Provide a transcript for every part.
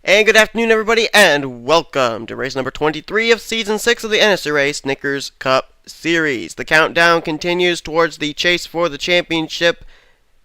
And good afternoon, everybody, and welcome to race number 23 of Season 6 of the NNSCRA Snickers Cup Series. The countdown continues towards the chase for the championship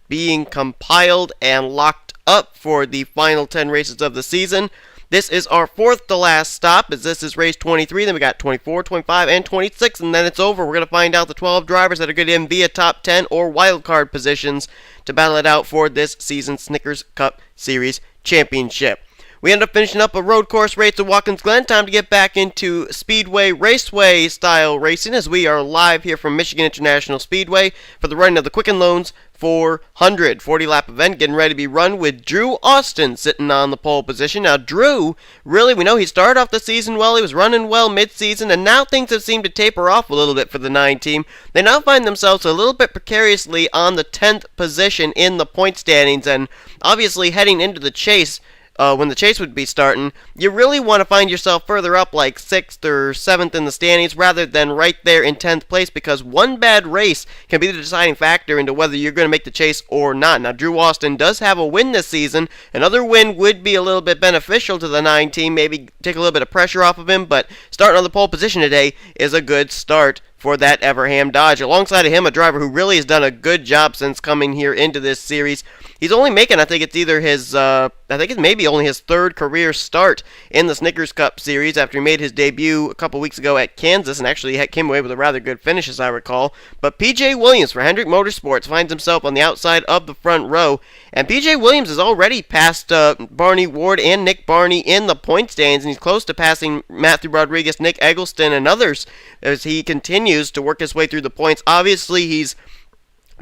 being compiled and locked up for the final 10 races of the season. This is our fourth to last stop, as this is race 23, then we got 24, 25, and 26, and then it's over. We're going to find out the 12 drivers that are going to in via top 10 or wildcard positions to battle it out for this season's Snickers Cup Series Championship. We end up finishing up a road course race at Watkins Glen. Time to get back into Speedway Raceway style racing as we are live here from Michigan International Speedway for the running of the Quicken Loans 400 40-lap event, getting ready to be run with Drew Austin sitting on the pole position. Now, Drew, really, we know he started off the season well. He was running well mid-season, and now things have seemed to taper off a little bit for the 9 team. They now find themselves a little bit precariously on the 10th position in the point standings, and obviously heading into the chase. When the chase would be starting, you really want to find yourself further up like 6th or 7th in the standings rather than right there in 10th place, because one bad race can be the deciding factor into whether you're going to make the chase or not. Now, Drew Austin does have a win this season. Another win would be a little bit beneficial to the 9 team, maybe take a little bit of pressure off of him, but starting on the pole position today is a good start for that Everham Dodge. Alongside of him, a driver who really has done a good job since coming here into this series. He's only making, I think it's either his, I think it's maybe only his 3rd career start in the Snickers Cup Series after he made his debut a couple weeks ago at Kansas, and actually came away with a rather good finish, as I recall. But P.J. Williams for Hendrick Motorsports finds himself on the outside of the front row, and P.J. Williams is already past Barney Ward and Nick Barney in the point stands, and he's close to passing Matthew Rodriguez, Nick Eggleston, and others as he continues to work his way through the points. Obviously, he's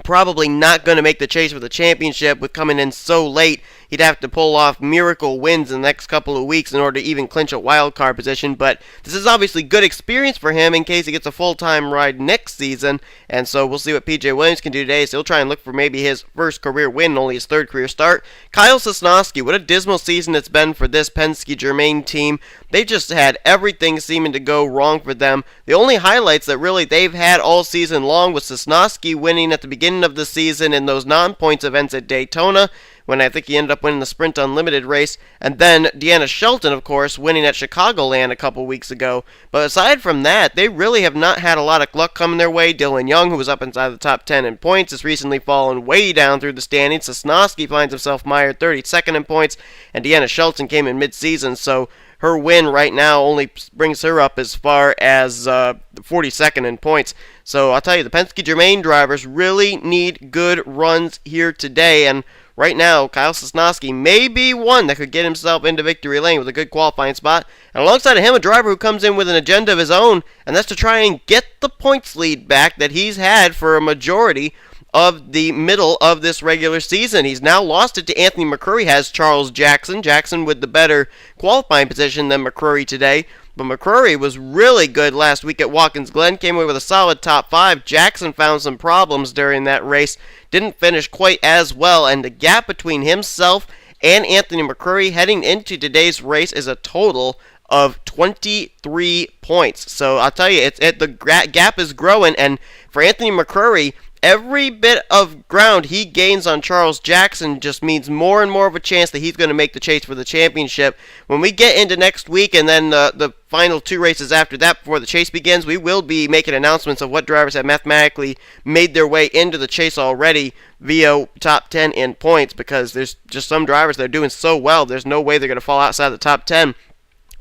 probably not going to make the chase for the championship with coming in so late. He'd have to pull off miracle wins in the next couple of weeks in order to even clinch a wild card position, but this is obviously good experience for him in case he gets a full-time ride next season, and so we'll see what P.J. Williams can do today. So he'll try and look for maybe his first career win, only his 3rd career start. Kyle Sosnowski, what a dismal season it's been for this Penske Germain team. They just had everything seeming to go wrong for them. The only highlights that really they've had all season long was Sosnowski winning at the beginning of the season in those non-points events at Daytona, when I think he ended up winning the Sprint Unlimited race, and then Deanna Shelton, of course, winning at Chicagoland a couple weeks ago. But aside from that, they really have not had a lot of luck coming their way. Dylan Young, who was up inside the top 10 in points, has recently fallen way down through the standings. Sosnowski finds himself mired 32nd in points, and Deanna Shelton came in mid-season, so her win right now only brings her up as far as 42nd in points. So I'll tell you, the Penske Germain drivers really need good runs here today, and right now, Kyle Sosnowski may be one that could get himself into victory lane with a good qualifying spot. And alongside of him, a driver who comes in with an agenda of his own, and that's to try and get the points lead back that he's had for a majority of the middle of this regular season. He's now lost it to Anthony McCurry, has Charles Jackson. Jackson with the better qualifying position than McCurry today. But McCurry was really good last week at Watkins Glen, came away with a solid top 5. Jackson found some problems during that race, didn't finish quite as well, and the gap between himself and Anthony McCurry heading into today's race is a total of 23 points. So I'll tell you, the gap is growing, and for Anthony McCurry, every bit of ground he gains on Charles Jackson just means more and more of a chance that he's going to make the chase for the championship. When we get into next week and then the final 2 races after that before the chase begins, we will be making announcements of what drivers have mathematically made their way into the chase already via top 10 in points, because there's just some drivers that are doing so well, there's no way they're going to fall outside the top 10.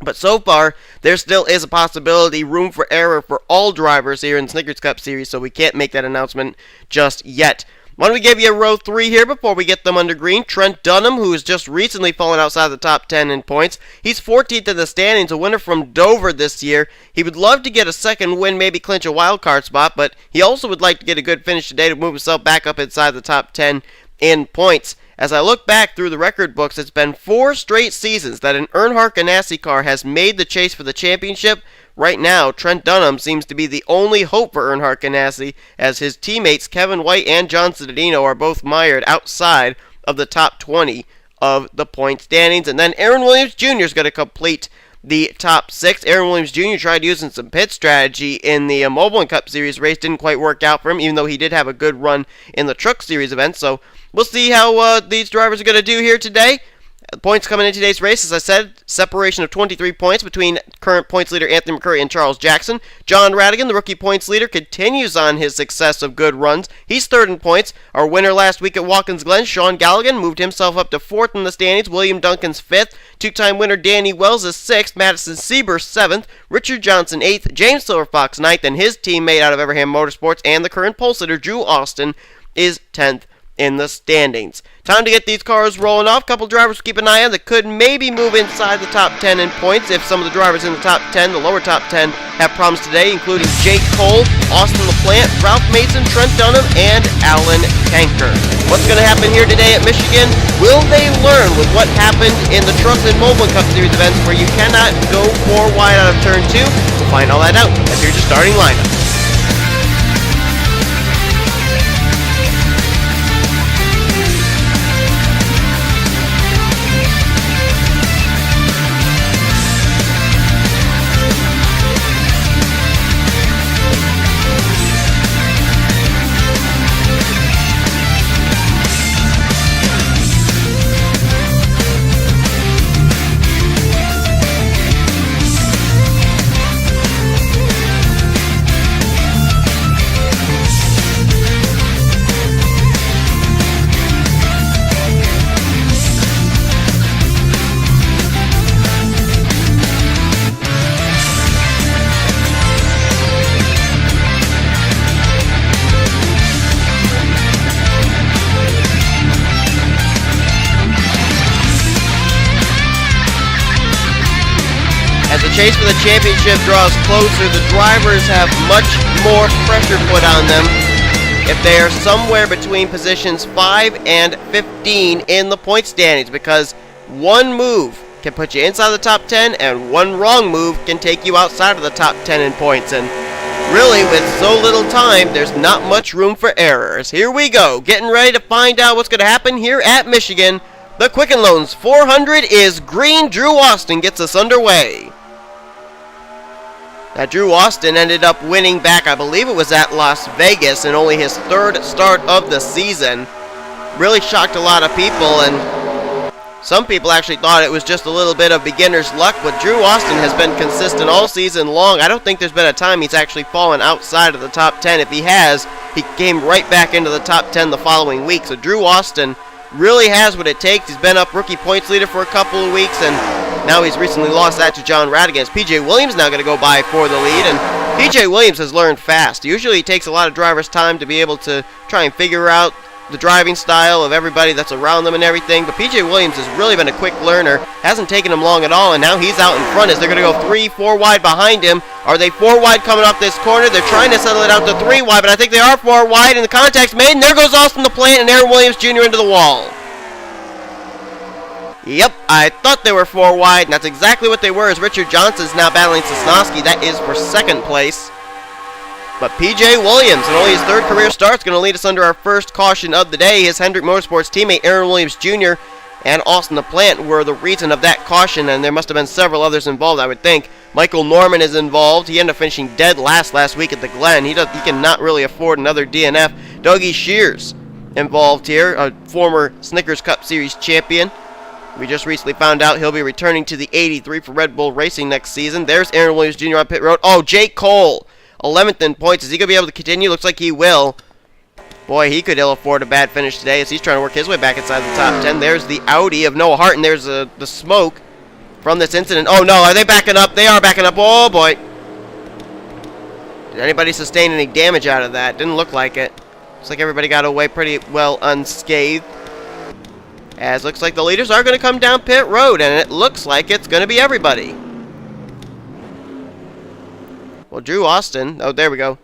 But so far, there still is a possibility, room for error for all drivers here in the Snickers Cup Series, so we can't make that announcement just yet. Why don't we give you a row 3 here before we get them under green? Trent Dunham, who has just recently fallen outside the top 10 in points. He's 14th in the standings, a winner from Dover this year. He would love to get a second win, maybe clinch a wild card spot, but he also would like to get a good finish today to move himself back up inside the top 10 in points. As I look back through the record books, it's been 4 straight seasons that an Earnhardt Ganassi car has made the chase for the championship. Right now, Trent Dunham seems to be the only hope for Earnhardt Ganassi, as his teammates Kevin White and John Citadino are both mired outside of the top 20 of the point standings. And then Aaron Williams Jr. is going to complete the top 6. Aaron Williams Jr. tried using some pit strategy in the Mobile Cup Series race. Didn't quite work out for him, even though he did have a good run in the Truck Series event. So we'll see how these drivers are going to do here today. The points coming in today's race, as I said, separation of 23 points between current points leader Anthony McCurry and Charles Jackson. John Radigan, the rookie points leader, continues on his success of good runs. He's third in points. Our winner last week at Watkins Glen, Sean Galligan, moved himself up to fourth in the standings. William Duncan's fifth. Two-time winner Danny Wells is sixth. Madison Sieber seventh. Richard Johnson eighth. James Silverfox ninth, and his teammate out of Everham Motorsports and the current pole sitter Drew Austin is 10th in the standings. Time to get these cars rolling off. Couple drivers to keep an eye on that could maybe move inside the top 10 in points if some of the drivers in the top 10, the lower top 10, have problems today, including Jake Cole, Austin LaPlante, Ralph Mason, Trent Dunham, and Alan Tanker. What's going to happen here today at Michigan? Will they learn with what happened in the Trucks and Mobile Cup Series events where you cannot go 4 wide out of turn 2? We'll find all that out as here's your starting lineup. As the chase for the championship draws closer, the drivers have much more pressure put on them if they are somewhere between positions 5 and 15 in the point standings, because one move can put you inside the top 10 and one wrong move can take you outside of the top 10 in points. And really, with so little time, there's not much room for errors. Here we go, getting ready to find out what's going to happen here at Michigan. The Quicken Loans 400 is green. Drew Austin gets us underway. Now, Drew Austin ended up winning back, I believe it was at Las Vegas, in only his third start of the season. Really shocked a lot of people, and some people actually thought it was just a little bit of beginner's luck, but Drew Austin has been consistent all season long. I don't think there's been a time he's actually fallen outside of the top 10. If he has, he came right back into the top 10 the following week. So Drew Austin really has what it takes. He's been up rookie points leader for a couple of weeks, and now he's recently lost that to John Radigan. P.J. Williams now going to go by for the lead, and P.J. Williams has learned fast. Usually it takes a lot of drivers' time to be able to try and figure out the driving style of everybody that's around them and everything, but P.J. Williams has really been a quick learner. Hasn't taken him long at all, and now he's out in front as they're going to go 3-4 wide behind him. Are they 4 wide coming off this corner? They're trying to settle it out to 3 wide, but I think they are 4 wide, and the contact's made, and there goes Austin LaPlante and Aaron Williams Jr. into the wall. Yep, I thought they were 4 wide, and that's exactly what they were, as Richard Johnson's now battling Sosnowski. That is for second place. But P.J. Williams, in only his third career start, is going to lead us under our first caution of the day. His Hendrick Motorsports teammate Aaron Williams Jr. and Austin LaPlante were the reason of that caution, and there must have been several others involved, I would think. Michael Norman is involved. He ended up finishing dead last week at the Glen. He cannot really afford another DNF. Dougie Shears involved here, a former Snickers Cup Series champion. We just recently found out he'll be returning to the 83 for Red Bull Racing next season. There's Aaron Williams Jr. on pit road. Oh, Jake Cole, 11th in points. Is he going to be able to continue? Looks like he will. Boy, he could ill afford a bad finish today as he's trying to work his way back inside the top 10. There's the Audi of Noah Hart, and there's the smoke from this incident. Oh, no, are they backing up? They are backing up. Oh, boy. Did anybody sustain any damage out of that? Didn't look like it. Looks like everybody got away pretty well unscathed. As looks like the leaders are going to come down pit road, and it looks like it's going to be everybody. Well, Drew Austin, oh, there we go.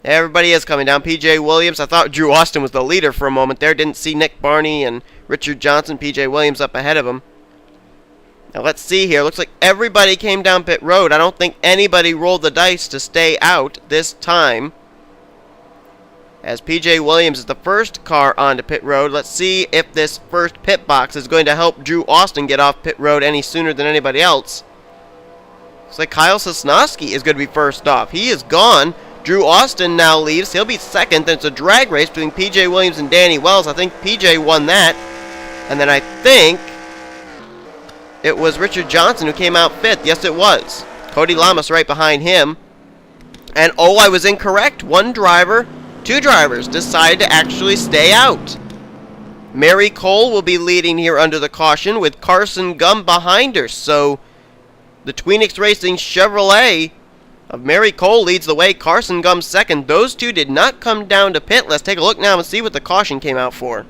Everybody is coming down. P.J. Williams, I thought Drew Austin was the leader for a moment there. Didn't see Nick Barney and Richard Johnson. P.J. Williams up ahead of him. Now, let's see here. Looks like everybody came down pit road. I don't think anybody rolled the dice to stay out this time, as P.J. Williams is the first car onto pit road. Let's see if this first pit box is going to help Drew Austin get off pit road any sooner than anybody else. Looks like Kyle Sosnowski is going to be first off. He is gone. Drew Austin now leaves. He'll be second. Then it's a drag race between P.J. Williams and Danny Wells. I think P.J. won that. And then I think it was Richard Johnson who came out 5th. Yes, it was. Cody Lamas right behind him. And oh, I was incorrect. Two drivers decided to actually stay out. Mary Cole will be leading here under the caution with Carson Gum behind her. So the Tweenix Racing Chevrolet of Mary Cole leads the way. Carson Gum second. Those two did not come down to pit. Let's take a look now and see what the caution came out for.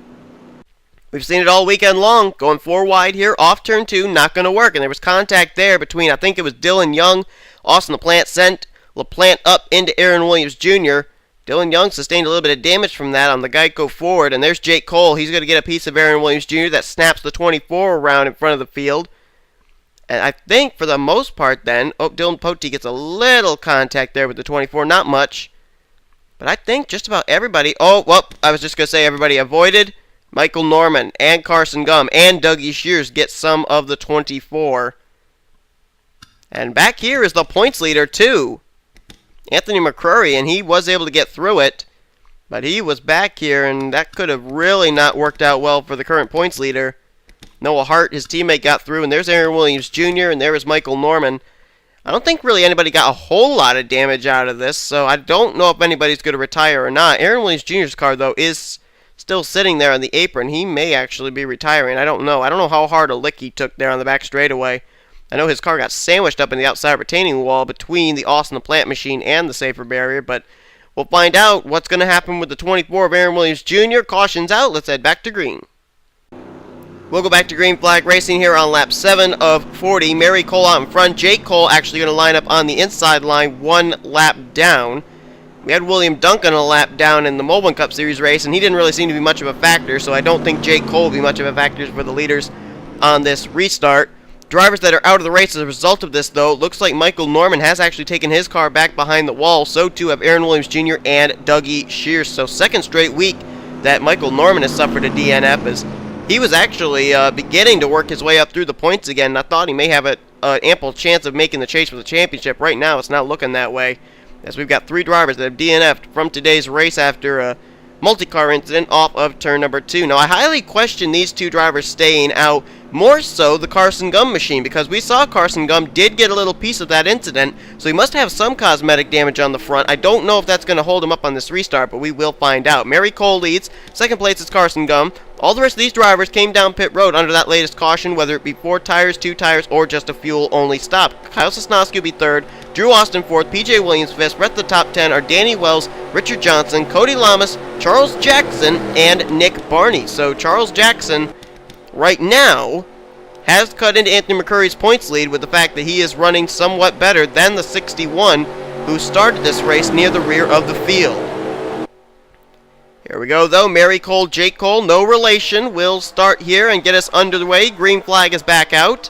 We've seen it all weekend long. Going 4 wide here, off turn 2, not going to work. And there was contact there between, I think it was Dylan Young. Austin LaPlante sent LaPlante up into Aaron Williams Jr. Dylan Young sustained a little bit of damage from that on the Geico Ford. And there's Jake Cole. He's going to get a piece of Aaron Williams Jr. that snaps the 24 around in front of the field. And I think for the most part then, Dylan Pote gets a little contact there with the 24, not much. But I think just about everybody, I was just going to say everybody avoided. Michael Norman and Carson Gum and Dougie Shears get some of the 24. And back here is the points leader too, Anthony McCrory, and he was able to get through it. But he was back here, and that could have really not worked out well for the current points leader. Noah Hart, his teammate, got through, and there's Aaron Williams Jr., and there is Michael Norman. I don't think really anybody got a whole lot of damage out of this, so I don't know if anybody's going to retire or not. Aaron Williams Jr.'s car, though, is still sitting there on the apron. He may actually be retiring. I don't know. I don't know how hard a lick he took there on the back straightaway. I know his car got sandwiched up in the outside retaining wall between the Austin LaPlante machine and the safer barrier, but we'll find out what's going to happen with the 24 of Aaron Williams Jr. Caution's out. Let's head back to green. We'll go back to green flag racing here on lap 7 of 40. Mary Cole out in front. Jake Cole actually going to line up on the inside line 1 lap down. We had William Duncan a lap down in the Moblin Cup Series race, and he didn't really seem to be much of a factor, so I don't think Jake Cole will be much of a factor for the leaders on this restart. Drivers that are out of the race as a result of this, though, looks like Michael Norman has actually taken his car back behind the wall. So too have Aaron Williams Jr. and Dougie Shears. So second straight week that Michael Norman has suffered a DNF, as he was actually beginning to work his way up through the points again. I thought he may have an ample chance of making the chase for the championship. Right now, it's not looking that way, as we've got 3 drivers that have DNF'd from today's race after a multi-car incident off of turn number 2. Now, I highly question these 2 drivers staying out, more so the Carson Gum machine, because we saw Carson Gum did get a little piece of that incident, so he must have some cosmetic damage on the front. I don't know if that's going to hold him up on this restart, but we will find out. Mary Cole leads. Second place is Carson Gum. All the rest of these drivers came down pit road under that latest caution, whether it be 4 tires, 2 tires, or just a fuel-only stop. Kyle Sosnowski will be 3rd, Drew Austin 4th, PJ Williams 5th. Rest of the top 10 are Danny Wells, Richard Johnson, Cody Lamas, Charles Jackson, and Nick Barney. So Charles Jackson, right now, has cut into Anthony McCurry's points lead with the fact that he is running somewhat better than the 61 who started this race near the rear of the field. Here we go, though. Mary Cole, Jake Cole, no relation. We'll start here and get us underway. Green flag is back out.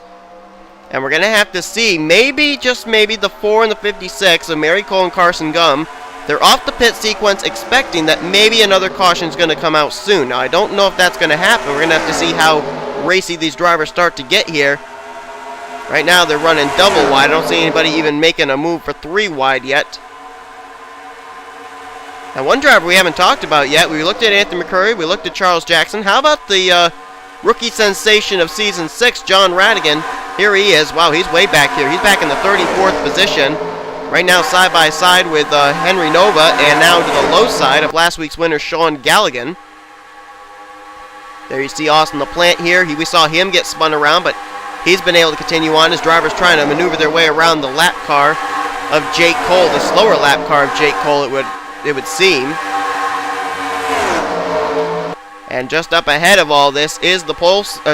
And we're going to have to see, maybe, just maybe, the 4 and the 56 of Mary Cole and Carson Gum. They're off the pit sequence expecting that maybe another caution is going to come out soon. Now, I don't know if that's going to happen. We're going to have to see how racy these drivers start to get here. Right now, they're running double wide. I don't see anybody even making a move for 3 wide yet. Now, one driver we haven't talked about yet, we looked at Anthony McCurry, we looked at Charles Jackson. How about the rookie sensation of Season 6, John Radigan? Here he is. Wow, he's way back here. He's back in the 34th position. Right now, side by side with Henry Nova, and now to the low side of last week's winner, Sean Galligan. There you see Austin LaPlante here. We saw him get spun around, but he's been able to continue on. His drivers trying to maneuver their way around the lap car of Jake Cole, the slower lap car of Jake Cole, it would seem. And just up ahead of all this is the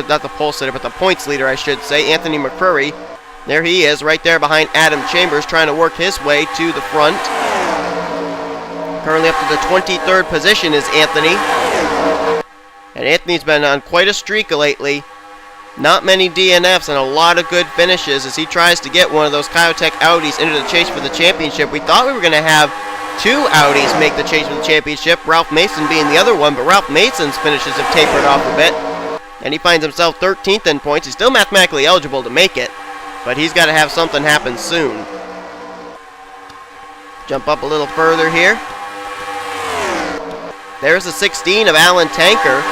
not the pole sitter, but the points leader, I should say, Anthony McCurry. There he is, right there behind Adam Chambers, trying to work his way to the front. Currently up to the 23rd position is Anthony. And Anthony's been on quite a streak lately. Not many DNFs and a lot of good finishes as he tries to get one of those Kyotech Audis into the chase for the championship. We thought we were going to have 2 Audis make the chase for the championship, Ralph Mason being the other one, but Ralph Mason's finishes have tapered off a bit. And he finds himself 13th in points. He's still mathematically eligible to make it, but he's got to have something happen soon. Jump up a little further here. There's the 16 of Alan Tanker.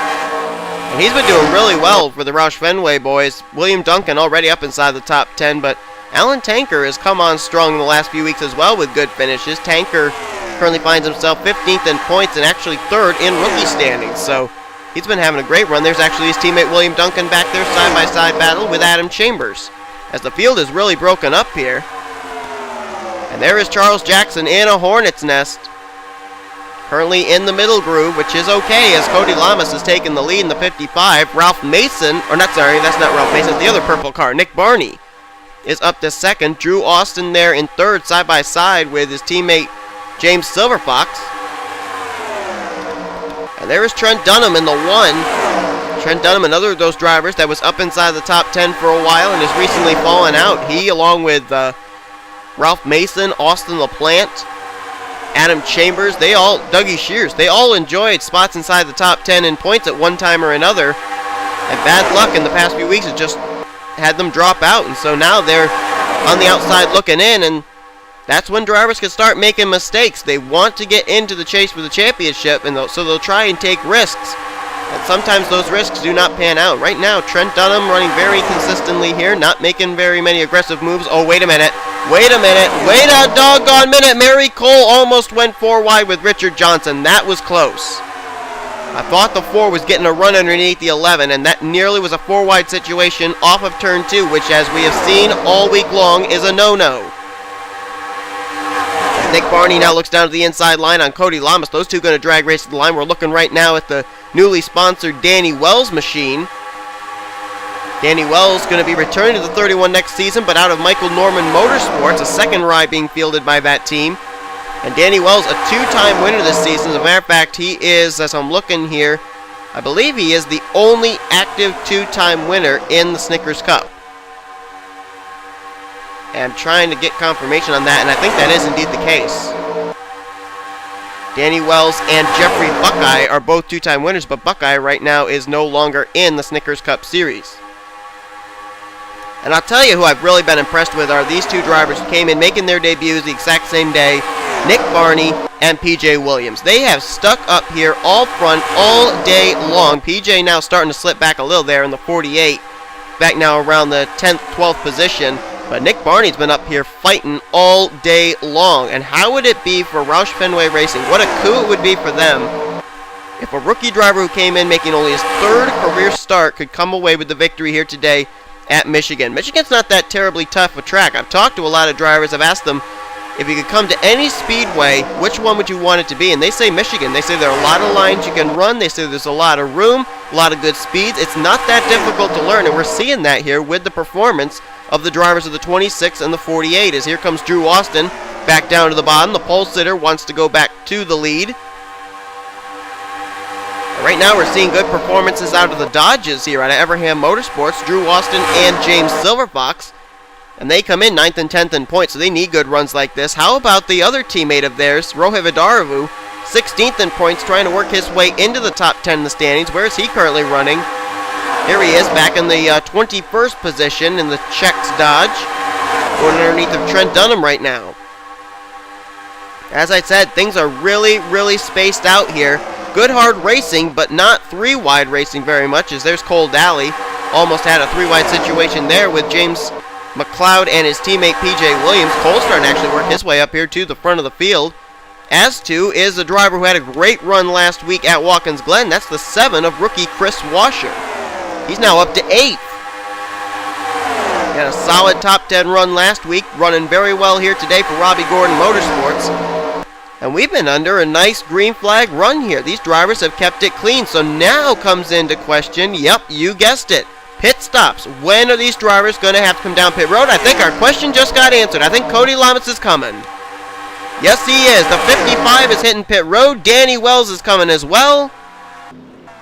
And he's been doing really well for the Roush Fenway boys. William Duncan already up inside the top 10, but Alan Tanker has come on strong in the last few weeks as well with good finishes. Tanker currently finds himself 15th in points and actually 3rd in rookie standings, so he's been having a great run. There's actually his teammate William Duncan back there, side-by-side battle with Adam Chambers, as the field is really broken up here. And there is Charles Jackson in a hornet's nest, currently in the middle groove, which is okay, as Cody Lamas has taken the lead in the 55. Ralph Mason, or not, sorry, that's not Ralph Mason, the other purple car, Nick Barney, is up to 2nd. Drew Austin there in 3rd, side-by-side with his teammate James Silverfox. And there is Trent Dunham in the 1. Trent Dunham, another of those drivers that was up inside the top 10 for a while and has recently fallen out. He, along with Ralph Mason, Austin LaPlante, Adam Chambers, Dougie Shears, they all enjoyed spots inside the top 10 in points at one time or another. And bad luck in the past few weeks has just had them drop out. And so now they're on the outside looking in, and that's when drivers can start making mistakes. They want to get into the chase for the championship, and so they'll try and take risks. And sometimes those risks do not pan out. Right now, Trent Dunham running very consistently here, not making very many aggressive moves. Oh, wait a minute. Wait a doggone minute. Mary Cole almost went 4 wide with Richard Johnson. That was close. I thought the 4 was getting a run underneath the 11, and that nearly was a 4 wide situation off of turn 2, which, as we have seen all week long, is a no-no. Nick Barney now looks down to the inside line on Cody Lamas. Those two going to drag race to the line. We're looking right now at the newly sponsored Danny Wells machine. Danny Wells going to be returning to the 31 next season, but out of Michael Norman Motorsports, a 2nd ride being fielded by that team. And Danny Wells, a 2-time winner this season. As a matter of fact, he is, as I'm looking here, I believe he is the only active 2-time winner in the Snickers Cup. And I'm trying to get confirmation on that, and I think that is indeed the case. Danny Wells and Jeffrey Buckeye are both 2-time winners, but Buckeye right now is no longer in the Snickers Cup Series. And I'll tell you who I've really been impressed with are these two drivers who came in making their debuts the exact same day, Nick Barney and PJ Williams. They have stuck up here all front all day long. PJ now starting to slip back a little there in the 48, back now around the 10th, 12th position. But Nick Barney's been up here fighting all day long. And how would it be for Roush Fenway Racing? What a coup it would be for them if a rookie driver who came in making only his 3rd career start could come away with the victory here today at Michigan. Michigan's not that terribly tough a track. I've talked to a lot of drivers. I've asked them, if you could come to any speedway, which one would you want it to be? And they say Michigan. They say there are a lot of lines you can run. They say there's a lot of room, a lot of good speeds. It's not that difficult to learn, and we're seeing that here with the performance of the drivers of the 26 and the 48, as here comes Drew Austin back down to the bottom. The pole sitter wants to go back to the lead. Right now we're seeing good performances out of the Dodges here out of Everham Motorsports, Drew Austin and James Silverfox. And they come in 9th and 10th in points, so they need good runs like this. How about the other teammate of theirs, Rohit Vidaravu, 16th in points, trying to work his way into the top 10 in the standings. Where is he currently running? Here he is, back in the 21st position in the Czechs Dodge, going underneath of Trent Dunham right now. As I said, things are really, really spaced out here. Good hard racing, but not 3-wide racing very much, as there's Cole Daly. Almost had a 3-wide situation there with James McLeod and his teammate PJ Williams. Cole's starting to actually work his way up here to the front of the field. As to is a driver who had a great run last week at Watkins Glen. That's the 7 of rookie Chris Washer. He's now up to 8th. He had a solid top 10 run last week, running very well here today for Robbie Gordon Motorsports. And we've been under a nice green flag run here. These drivers have kept it clean. So now comes into question, yep, you guessed it, pit stops. When are these drivers going to have to come down pit road? I think our question just got answered. I think Cody Lamas is coming. Yes, he is. The 55 is hitting pit road. Danny Wells is coming as well.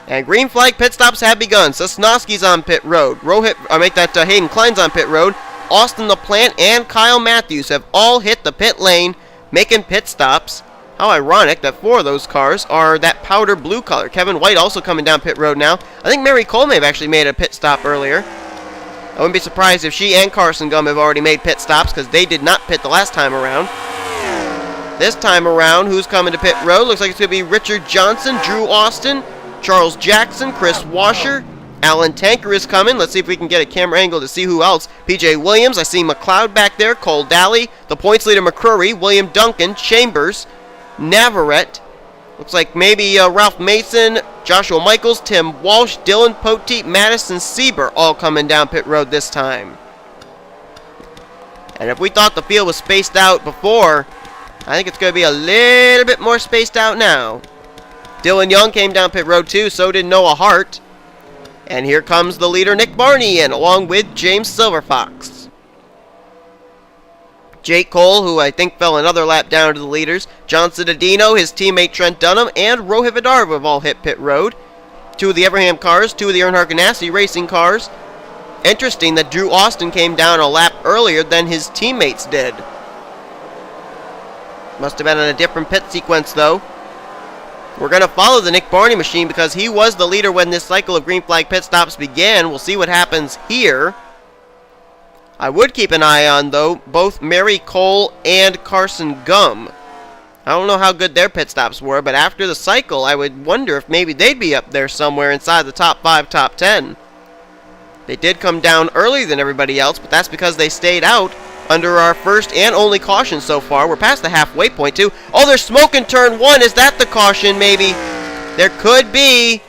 And green flag pit stops have begun. Sosnowski's on pit road. Hayden Klein's on pit road. Austin LaPlante and Kyle Matthews have all hit the pit lane, making pit stops. How ironic that 4 of those cars are that powder blue color. Kevin White also coming down pit road now. I think Mary Cole may have actually made a pit stop earlier. I wouldn't be surprised if she and Carson Gum have already made pit stops, because they did not pit the last time around. This time around, who's coming to pit road? Looks like it's going to be Richard Johnson, Drew Austin, Charles Jackson, Chris Washer, Alan Tanker is coming. Let's see if we can get a camera angle to see who else. PJ Williams, I see McLeod back there, Cole Daly, the points leader McCrory, William Duncan, Chambers, Navarrete. Looks like maybe Ralph Mason, Joshua Michaels, Tim Walsh, Dylan Poteet, Madison Sieber all coming down pit road this time. And if we thought the field was spaced out before, I think it's going to be a little bit more spaced out now. Dylan Young came down pit road too, so did Noah Hart. And here comes the leader Nick Barney in, along with James Silverfox. Jake Cole, who I think fell another lap down to the leaders. John Cittadino, his teammate Trent Dunham, and Rohit Vidar have all hit pit road. Two of the Everham cars, two of the Earnhardt Ganassi racing cars. Interesting that Drew Austin came down a lap earlier than his teammates did. Must have been in a different pit sequence though. We're going to follow the Nick Barney machine because he was the leader when this cycle of green flag pit stops began. We'll see what happens here. I would keep an eye on, though, both Mary Cole and Carson Gum. I don't know how good their pit stops were, but after the cycle, I would wonder if maybe they'd be up there somewhere inside the top 5, top 10. They did come down earlier than everybody else, but that's because they stayed out under our first and only caution so far. We're past the halfway point, too. Oh, there's smoke in turn 1. Is that the caution, maybe? There could be.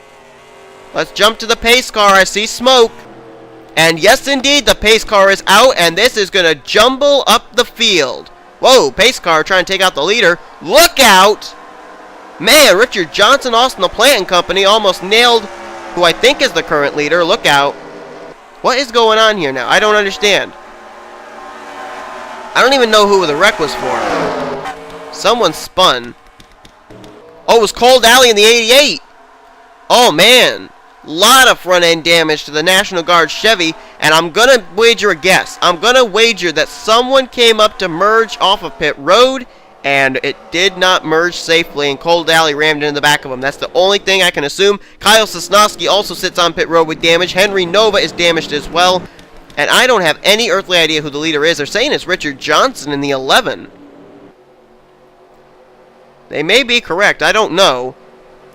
Let's jump to the pace car. I see smoke. And yes, indeed, the pace car is out, and this is going to jumble up the field. Whoa, pace car trying to take out the leader. Look out! Man, Richard Johnson, Austin the Planting Company, almost nailed who I think is the current leader. Look out. What is going on here now? I don't understand. I don't even know who the wreck was for. Someone spun. Oh, it was Cole Daly in the 88. Oh, man. Lot of front end damage to the National Guard Chevy, and I'm going to wager a guess. I'm going to wager that someone came up to merge off of pit road, and it did not merge safely, and Cole Daly rammed into the back of him. That's the only thing I can assume. Kyle Sosnowski also sits on pit road with damage. Henry Nova is damaged as well. And I don't have any earthly idea who the leader is. They're saying it's Richard Johnson in the 11. They may be correct. I don't know.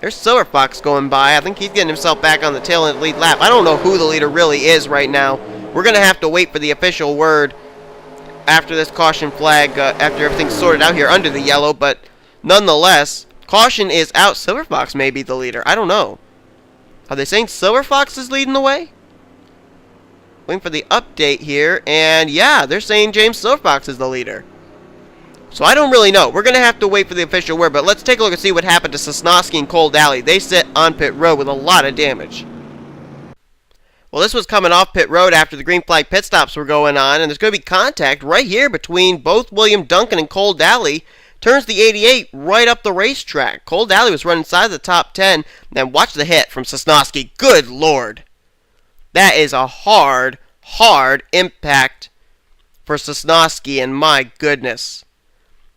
There's Silverfox going by. I think he's getting himself back on the tail end of the lead lap. I don't know who the leader really is right now. We're going to have to wait for the official word after this caution flag, after everything's sorted out here under the yellow. But nonetheless, caution is out. Silverfox may be the leader. I don't know. Are they saying Silverfox is leading the way? Waiting for the update here, and yeah, they're saying James Silverfox is the leader. So I don't really know. We're going to have to wait for the official word, but let's take a look and see what happened to Sosnowski and Cole Daly. They sit on pit road with a lot of damage. Well, this was coming off pit road after the green flag pit stops were going on, and there's going to be contact right here between both William Duncan and Cole Daly. Turns the 88 right up the racetrack. Cole Daly was running inside the top 10, and watch the hit from Sosnowski. Good Lord. That is a hard impact for Sosnowski, and my goodness.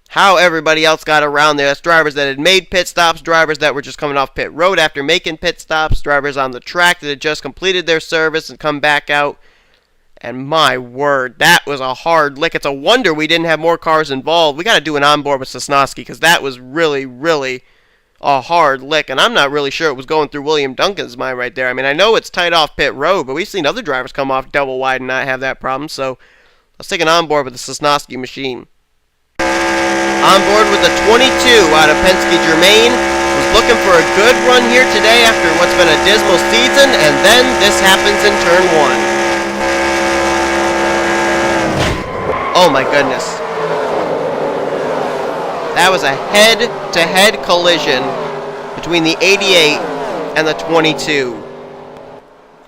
How everybody else got around there. That's drivers that had made pit stops, drivers that were just coming off pit road after making pit stops, drivers on the track that had just completed their service and come back out. And my word, that was a hard lick. It's a wonder we didn't have more cars involved. We got to do an onboard with Sosnowski because that was really a hard lick, and I'm not really sure it was going through William Duncan's mind right there. I mean, I know it's tight off pit road, but we've seen other drivers come off double wide and not have that problem, so let's take an onboard with the Sosnowski machine. Onboard with the 22 out of Penske Germain. Was looking for a good run here today after what's been a dismal season, and then this happens in turn 1. Oh my goodness. That was a head-to-head collision between the 88 and the 22.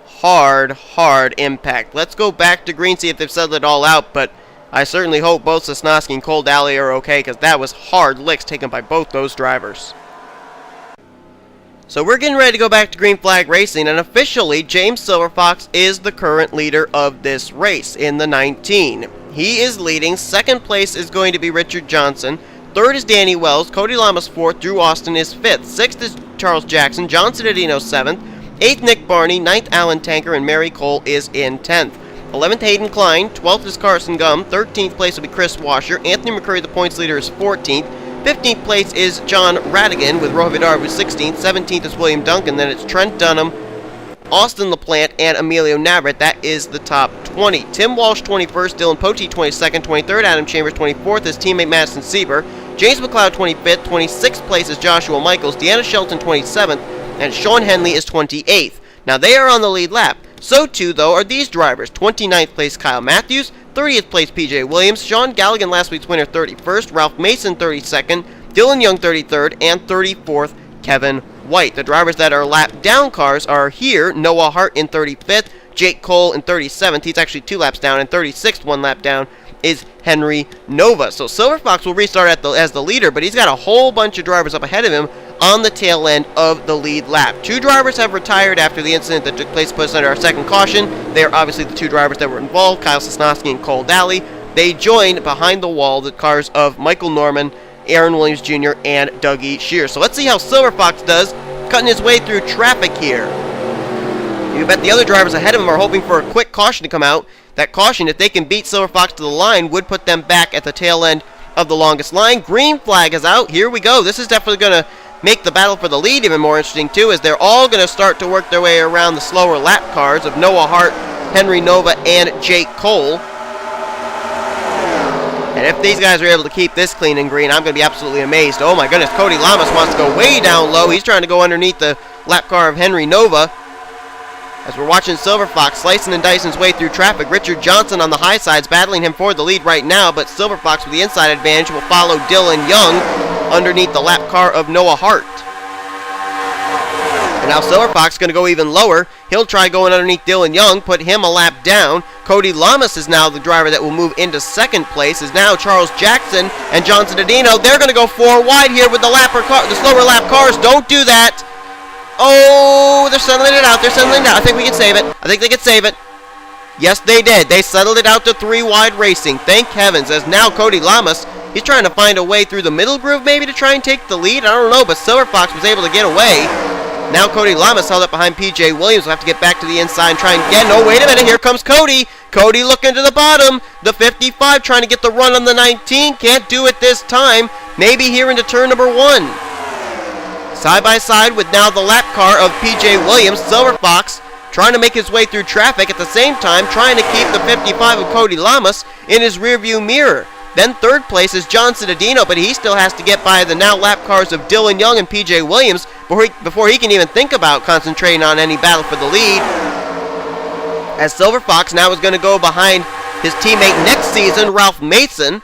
Hard impact. Let's go back to green, see if they've settled it all out, but I certainly hope both Sosnowski and Cole Daly are okay, because that was hard licks taken by both those drivers. So we're getting ready to go back to green flag racing, and officially James Silverfox is the current leader of this race in the 19. He is leading. Second place is going to be Richard Johnson. Third is Danny Wells. Cody Lamas fourth. Drew Austin is fifth. Sixth is Charles Jackson. John Cittadino seventh. Eighth, Nick Barney. Ninth, Alan Tanker. And Mary Cole is in 10th. 11th, Hayden Klein. 12th is Carson Gum. 13th place will be Chris Washer. Anthony McCurry, the points leader, is 14th. 15th place is John Radigan with Rohit Vidar, who's 16th. 17th is William Duncan. Then it's Trent Dunham, Austin LaPlante, and Emilio Navrat. That is the top 20. Tim Walsh, 21st. Dylan Poteet, 22nd. 23rd, Adam Chambers, 24th. His teammate Madison Sieber. James McLeod, 25th. 26th place is Joshua Michaels. Deanna Shelton, 27th. And Sean Henley is 28th. Now, they are on the lead lap. So, too, though, are these drivers. 29th place, Kyle Matthews. 30th place, P.J. Williams. Sean Galligan, last week's winner, 31st. Ralph Mason, 32nd. Dylan Young, 33rd. And 34th, Kevin White. The drivers that are lap down cars are here. Noah Hart in 35th. Jake Cole in 37th. He's actually 2 laps down. And 36th, 1 lap down, is Henry Nova. So Silver Fox will restart as the leader, but he's got a whole bunch of drivers up ahead of him on the tail end of the lead lap. 2 drivers have retired after the incident that took place, put us under our second caution. They are obviously the 2 drivers that were involved, Kyle Sosnowski and Cole Daly. They joined behind the wall the cars of Michael Norman, Aaron Williams Jr., and Dougie Shear. So let's see how Silver Fox does, cutting his way through traffic here. You bet the other drivers ahead of him are hoping for a quick caution to come out. That caution, if they can beat Silver Fox to the line, would put them back at the tail end of the longest line. Green flag is out. Here we go. This is definitely going to make the battle for the lead even more interesting, too, as they're all going to start to work their way around the slower lap cars of Noah Hart, Henry Nova, and Jake Cole. And if these guys are able to keep this clean and green, I'm going to be absolutely amazed. Oh my goodness, Cody Lamas wants to go way down low. He's trying to go underneath the lap car of Henry Nova. As we're watching Silver Fox slicing and dicing his way through traffic, Richard Johnson on the high sides battling him for the lead right now, but Silver Fox with the inside advantage will follow Dylan Young underneath the lap car of Noah Hart. And now Silver Fox is going to go even lower. He'll try going underneath Dylan Young, put him a lap down. Cody Lamas is now the driver that will move into second place. Is now Charles Jackson and John Cittadino. They're going to go 4 wide here with the slower lap cars. Don't do that. Oh, they're settling it out. They're settling it out. I think we can save it. I think they can save it. Yes, they did. They settled it out to 3 wide racing. Thank heavens. As now Cody Lamas, he's trying to find a way through the middle groove maybe to try and take the lead. I don't know, but Silver Fox was able to get away. Now Cody Lamas held up behind P.J. Williams. Will have to get back to the inside and try and get. No, wait a minute. Here comes Cody. Cody looking to the bottom. The 55 trying to get the run on the 19. Can't do it this time. Maybe here into turn number 1. Side by side with now the lap car of P.J. Williams. Silver Fox trying to make his way through traffic at the same time, trying to keep the 55 of Cody Lamas in his rearview mirror. Then third place is John Cittadino, but he still has to get by the now lap cars of Dylan Young and P.J. Williams before he can even think about concentrating on any battle for the lead. As Silver Fox now is going to go behind his teammate next season, Ralph Mason.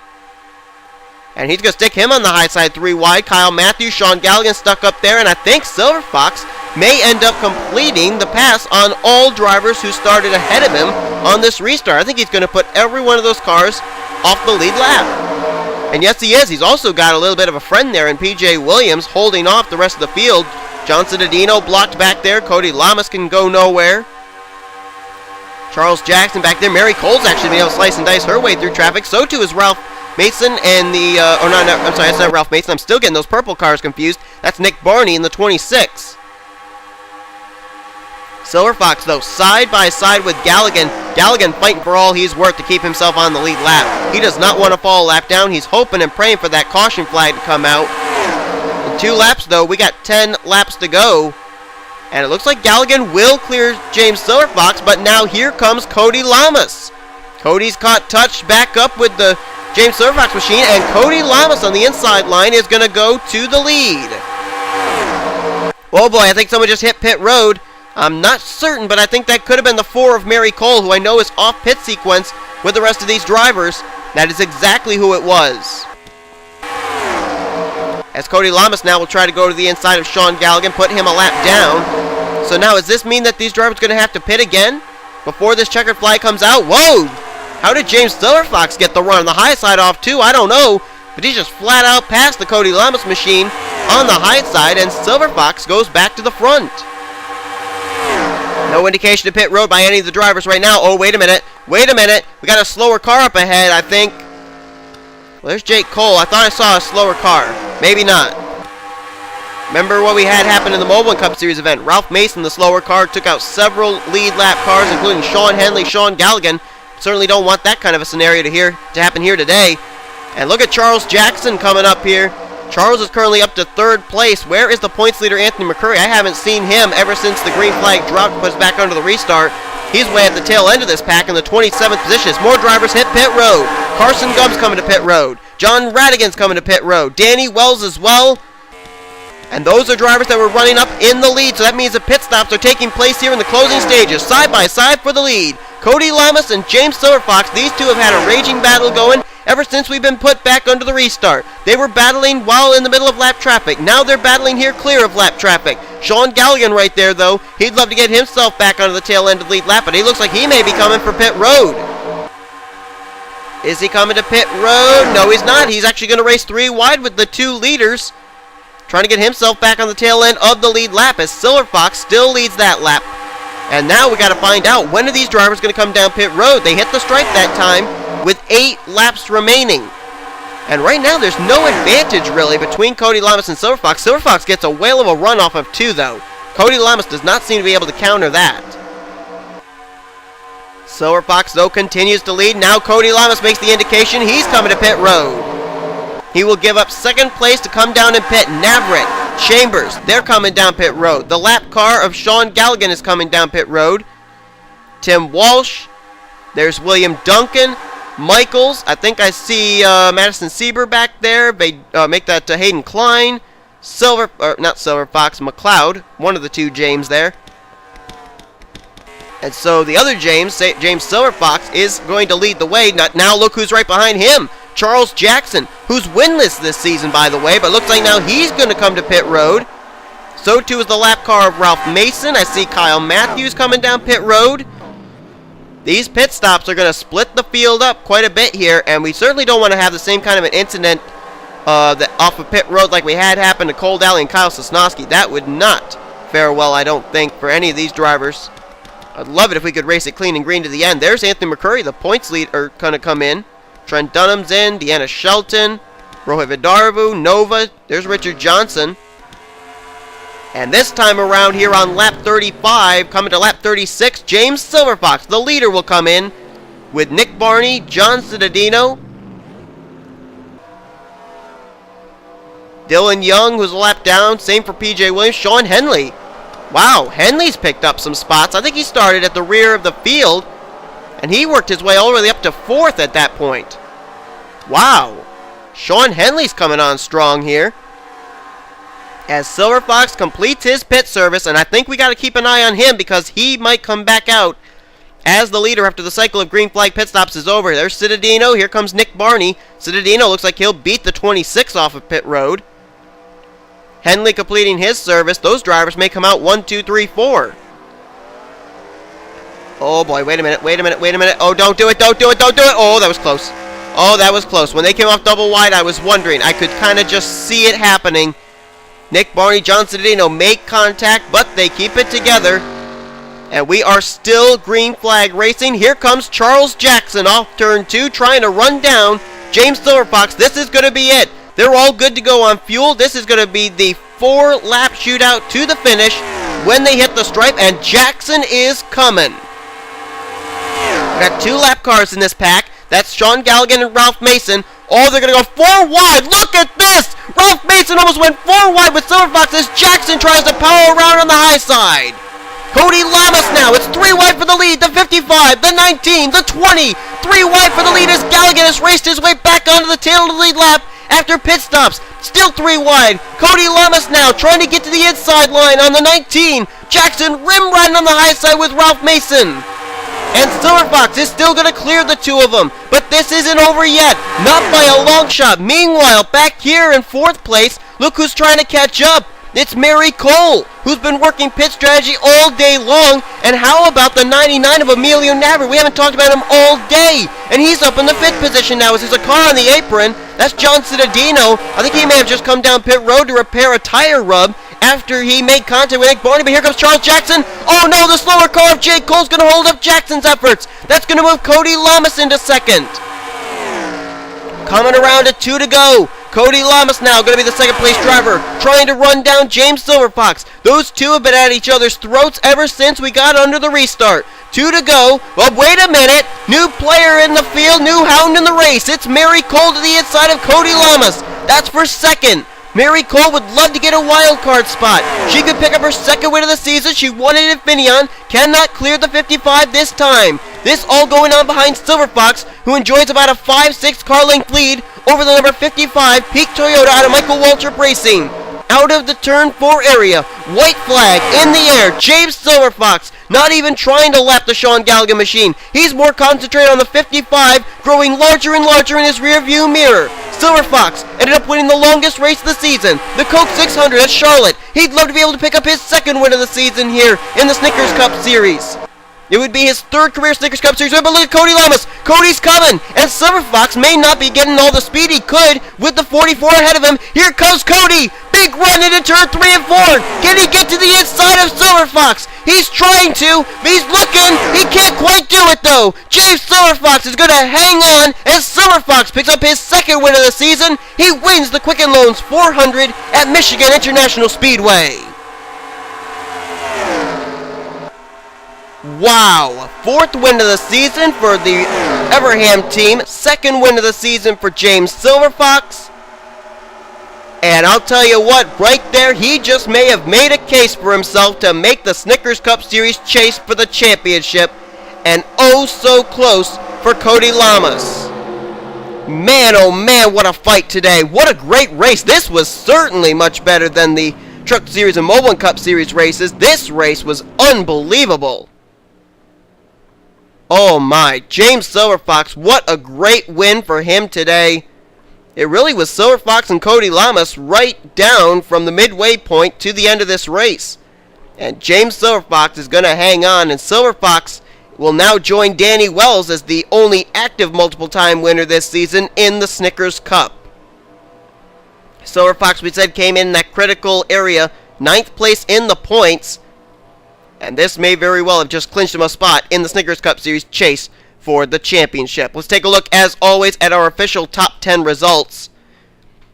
And he's going to stick him on the high side 3 wide. Kyle Matthews, Sean Galligan stuck up there, and I think Silver Fox may end up completing the pass on all drivers who started ahead of him on this restart. I think he's going to put every one of those cars off the lead lap. And yes, he is. He's also got a little bit of a friend there in P.J. Williams holding off the rest of the field. John Cittadino blocked back there. Cody Lamas can go nowhere. Charles Jackson back there. Mary Cole's actually been able to slice and dice her way through traffic. So too is Ralph Mason and the, I'm sorry, that's not Ralph Mason. I'm still getting those purple cars confused. That's Nick Barney in the 26. Silver Fox, though, side by side with Galligan. Galligan fighting for all he's worth to keep himself on the lead lap. He does not want to fall a lap down. He's hoping and praying for that caution flag to come out. In 2 laps, though, we got 10 laps to go. And it looks like Galligan will clear James Silver Fox, but now here comes Cody Lamas. Cody's caught touch back up with the James Silver Fox machine, and Cody Lamas on the inside line is going to go to the lead. Oh boy, I think someone just hit pit road. I'm not certain, but I think that could have been the 4 of Mary Cole, who I know is off pit sequence with the rest of these drivers. That is exactly who it was. As Cody Lamas now will try to go to the inside of Sean Galligan, put him a lap down. So now, does this mean that these drivers are going to have to pit again before this checkered flag comes out? Whoa! How did James Silver Fox get the run on the high side off too? I don't know. But he's just flat out past the Cody Lamas machine on the high side, and Silver Fox goes back to the front. No indication of pit road by any of the drivers right now. Oh, wait a minute. Wait a minute. We got a slower car up ahead, I think. Well, there's Jake Cole. I thought I saw a slower car. Maybe not. Remember what we had happen in the Mobile Cup Series event. Ralph Mason, the slower car, took out several lead lap cars, including Sean Henley, Sean Galligan. Certainly don't want that kind of a scenario to happen here today. And look at Charles Jackson coming up here. Charles is currently up to 3rd place. Where is the points leader, Anthony McCurry? I haven't seen him ever since the green flag dropped, was back under the restart. He's way at the tail end of this pack in the 27th position. As more drivers hit pit road. Carson Gumb's coming to pit road. John Radigan's coming to pit road. Danny Wells as well. And those are drivers that were running up in the lead, so that means the pit stops are taking place here in the closing stages. Side by side for the lead. Cody Lamas and James Silverfox, these two have had a raging battle going ever since we've been put back under the restart. They were battling while in the middle of lap traffic. Now they're battling here clear of lap traffic. Sean Galligan right there, though. He'd love to get himself back onto the tail end of the lead lap, but he looks like he may be coming for pit road. Is he coming to pit road? No, he's not. He's actually going to race 3 wide with the 2 leaders, trying to get himself back on the tail end of the lead lap as Silverfox still leads that lap. And now we got to find out, when are these drivers going to come down pit road? They hit the stripe that time with 8 laps remaining. And right now there's no advantage really between Cody Lamas and Silverfox. Silverfox gets a whale of a run off of 2 though. Cody Lamas does not seem to be able to counter that. Silverfox though continues to lead. Now Cody Lamas makes the indication he's coming to pit road. He will give up 2nd place to come down and pit. Navarrete, Chambers, they're coming down pit road. The lap car of Sean Galligan is coming down pit road. Tim Walsh, there's William Duncan, Michaels, I think I see Madison Sieber back there. They make that to Hayden Klein. Not Silverfox, McLeod, one of the 2 James there. And so the other James Silverfox, is going to lead the way. Now look who's right behind him. Charles Jackson, who's winless this season, by the way, but looks like now he's going to come to pit road. So too is the lap car of Ralph Mason. I see Kyle Matthews coming down pit road. These pit stops are going to split the field up quite a bit here, and we certainly don't want to have the same kind of an incident off of pit road like we had happen to Cole Daly and Kyle Sosnowski. That would not fare well, I don't think, for any of these drivers. I'd love it if we could race it clean and green to the end. There's Anthony McCurry, the points lead, are going to come in. Trent Dunham's in, Deanna Shelton, Rohit Vidarvu, Nova, there's Richard Johnson. And this time around here on lap 35, coming to lap 36, James Silverfox, the leader, will come in with Nick Barney, John Cittadino, Dylan Young, who's a lap down, same for PJ Williams, Sean Henley. Wow, Henley's picked up some spots. I think he started at the rear of the field, and he worked his way all the way up to 4th at that point. Wow. Sean Henley's coming on strong here as Silverfox completes his pit service, and I think we got to keep an eye on him because he might come back out as the leader after the cycle of green flag pit stops is over. There's Cittadino. Here comes Nick Barney. Cittadino looks like he'll beat the 26 off of pit road. Henley completing his service. Those drivers may come out 1, 2, 3, 4. Oh boy, wait a minute. Oh, don't do it. Oh, that was close. Oh, that was close. When they came off double wide, I was wondering. I could kind of just see it happening. Nick Barney, John Cittadino make contact, but they keep it together. And we are still green flag racing. Here comes Charles Jackson off turn 2, trying to run down James Silverfox. This is going to be it. They're all good to go on fuel. This is going to be the 4-lap shootout to the finish when they hit the stripe, and Jackson is coming. We got 2 lap cars in this pack. That's Sean Galligan and Ralph Mason. Oh, they're going to go 4 wide. Look at this! Ralph Mason almost went 4 wide with Silverfox as Jackson tries to power around on the high side. Cody Lamas now. It's 3 wide for the lead. The 55, the 19, the 20. 3 wide for the lead as Galligan has raced his way back onto the tail of the lead lap after pit stops. Still 3 wide. Cody Lamas now trying to get to the inside line on the 19. Jackson rim riding on the high side with Ralph Mason. And Silverfox is still going to clear the 2 of them. But this isn't over yet. Not by a long shot. Meanwhile, back here in 4th place, look who's trying to catch up. It's Mary Cole, who's been working pit strategy all day long. And how about the 99 of Emilio Navarrete? We haven't talked about him all day. And he's up in the 5th position now as there's a car on the apron. That's John Cittadino. I think he may have just come down pit road to repair a tire rub after he made contact with Nick Barney. But here comes Charles Jackson. Oh no, the slower car of Jake Cole's going to hold up Jackson's efforts. That's going to move Cody Lamas into 2nd. Coming around at 2 to go. Cody Lamas now going to be the 2nd place driver, trying to run down James Silverfox. Those 2 have been at each other's throats ever since we got under the restart. 2 to go. Well, wait a minute. New player in the field, new hound in the race. It's Mary Cole to the inside of Cody Lamas. That's for 2nd. Mary Cole would love to get a wild card spot. She could pick up her second win of the season. She won it in Infineon. Cannot clear the 55 this time. This all going on behind Silver Fox, who enjoys about a 5-6 car length lead over the number 55 Peak Toyota out of Michael Waltrip Racing. Out of the turn 4 area, white flag in the air. James Silver Fox not even trying to lap the Sean Gallagher machine. He's more concentrated on the 55, growing larger and larger in his rear view mirror. Silver Fox ended up winning the longest race of the season, the Coke 600 at Charlotte. He'd love to be able to pick up his second win of the season here in the Snickers Cup Series. It would be his third career Snickers Cup Series win, but look at Cody Lamas. Cody's coming, and Silver Fox may not be getting all the speed he could with the 44 ahead of him. Here comes Cody. Big run into turn 3 and 4. Can he get to the inside of Silver Fox? He's trying to, but he's looking. He can't quite do it, though. James Silver Fox is going to hang on, and Silver Fox picks up his second win of the season. He wins the Quicken Loans 400 at Michigan International Speedway. Wow, fourth win of the season for the Everham team, second win of the season for James Silver Fox. And I'll tell you what, right there, he just may have made a case for himself to make the Snickers Cup Series chase for the championship. And oh so close for Cody Lamas. Man, oh man, what a fight today. What a great race. This was certainly much better than the Truck Series and Mobile Cup Series races. This race was unbelievable. Oh my, James Silver Fox, what a great win for him today. It really was Silver Fox and Cody Lamas right down from the midway point to the end of this race. And James Silver Fox is going to hang on, and Silver Fox will now join Danny Wells as the only active multiple-time winner this season in the Snickers Cup. Silver Fox, we said, came in that critical area, 9th place in the points. And this may very well have just clinched him a spot in the Snickers Cup Series chase for the championship. Let's take a look, as always, at our official top 10 results.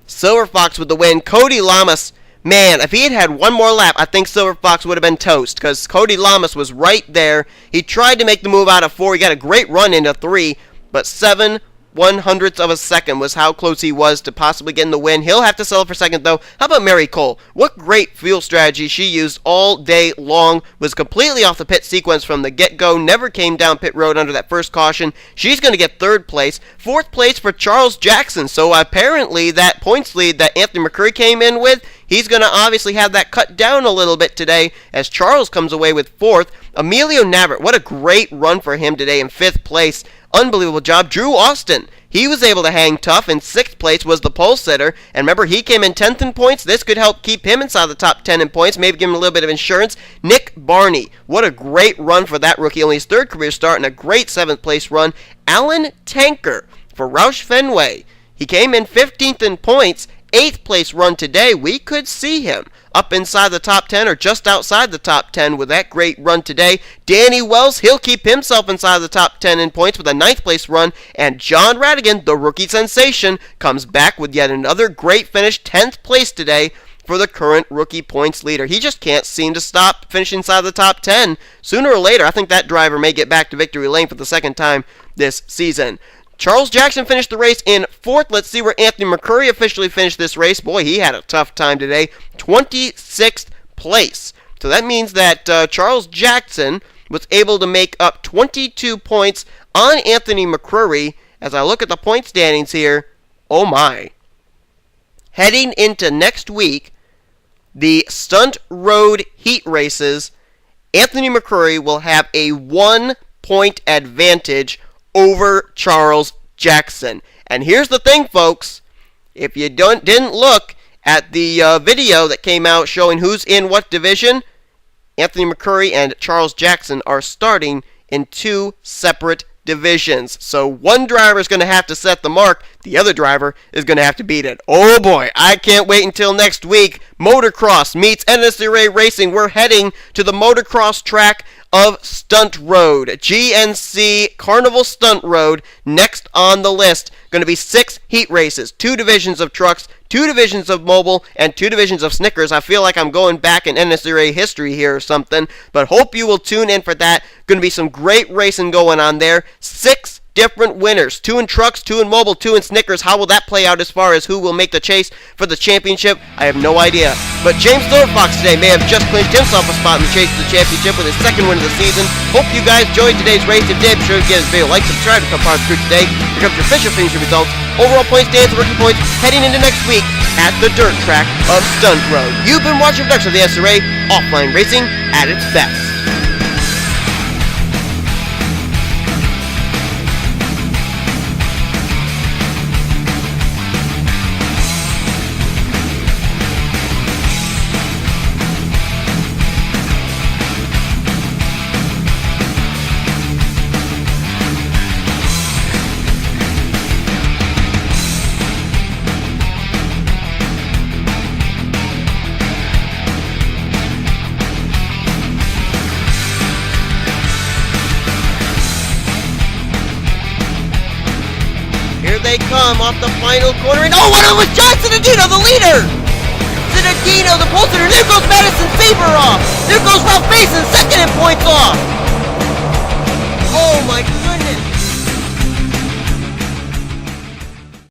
Silver Fox with the win. Cody Lamas, man, if he had had one more lap, I think Silver Fox would have been toast, because Cody Lamas was right there. He tried to make the move out of 4. He got a great run into 3, but 7/100ths of a second was how close he was to possibly getting the win. He'll have to settle for second, though. How about Mary Cole? What great fuel strategy she used all day long. Was completely off the pit sequence from the get-go. Never came down pit road under that first caution. She's going to get 3rd place. 4th place for Charles Jackson. So apparently that points lead that Anthony McCurry came in with, he's going to obviously have that cut down a little bit today as Charles comes away with 4th. Emilio Navert, what a great run for him today in 5th place. Unbelievable job. Drew Austin, he was able to hang tough. In 6th place was the pole sitter. And remember, he came in 10th in points. This could help keep him inside the top 10 in points. Maybe give him a little bit of insurance. Nick Barney, what a great run for that rookie. Only his 3rd career start and a great 7th place run. Alan Tanker for Roush Fenway. He came in 15th in points. 8th place run today. We could see him up inside the top 10 or just outside the top 10 with that great run today. Danny Wells, he'll keep himself inside the top 10 in points with a 9th place run. And John Radigan, the rookie sensation, comes back with yet another great finish, 10th place today for the current rookie points leader. He just can't seem to stop finishing inside the top 10. Sooner or later, I think that driver may get back to victory lane for the second time this season. Charles Jackson finished the race in 4th. Let's see where Anthony McCurry officially finished this race. Boy, he had a tough time today. 26th place. So that means that Charles Jackson was able to make up 22 points on Anthony McCurry. As I look at the point standings here, oh my. Heading into next week, the Stunt Road Heat races, Anthony McCurry will have a 1-point advantage over Charles Jackson. And here's the thing, folks. If you didn't look at the video that came out showing who's in what division, Anthony McCurry and Charles Jackson are starting in 2 separate divisions. So one driver is going to have to set the mark. The other driver is going to have to beat it. Oh boy, I can't wait until next week. Motocross meets NNSCRA Racing. We're heading to the motocross track of Stunt Road. GNC Carnival Stunt Road next on the list. Going to be 6 heat races, 2 divisions of trucks, 2 divisions of mobile, and 2 divisions of Snickers. I feel like I'm going back in NNSCRA history here or something, but hope you will tune in for that. Going to be some great racing going on there. 6 different winners. 2 in trucks, 2 in mobile, 2 in Snickers. How will that play out as far as who will make the chase for the championship? I have no idea. But James Thorfox today may have just clinched himself a spot in the chase for the championship with his second win of the season. Hope you guys enjoyed today's race. If you did, be sure to give this video a like, subscribe, become part of the crew today. Here comes your official finishing results, overall points stands, rookie points, heading into next week at the dirt track of Stunt Road. You've been watching production of the NNSCRA, offline racing at its best. Here they come off the final corner, and oh, one of them was John Zinedino, the leader! Zinedino, the pole sitter. There goes Madison Faber off. There goes Ralph Mason, second in points off.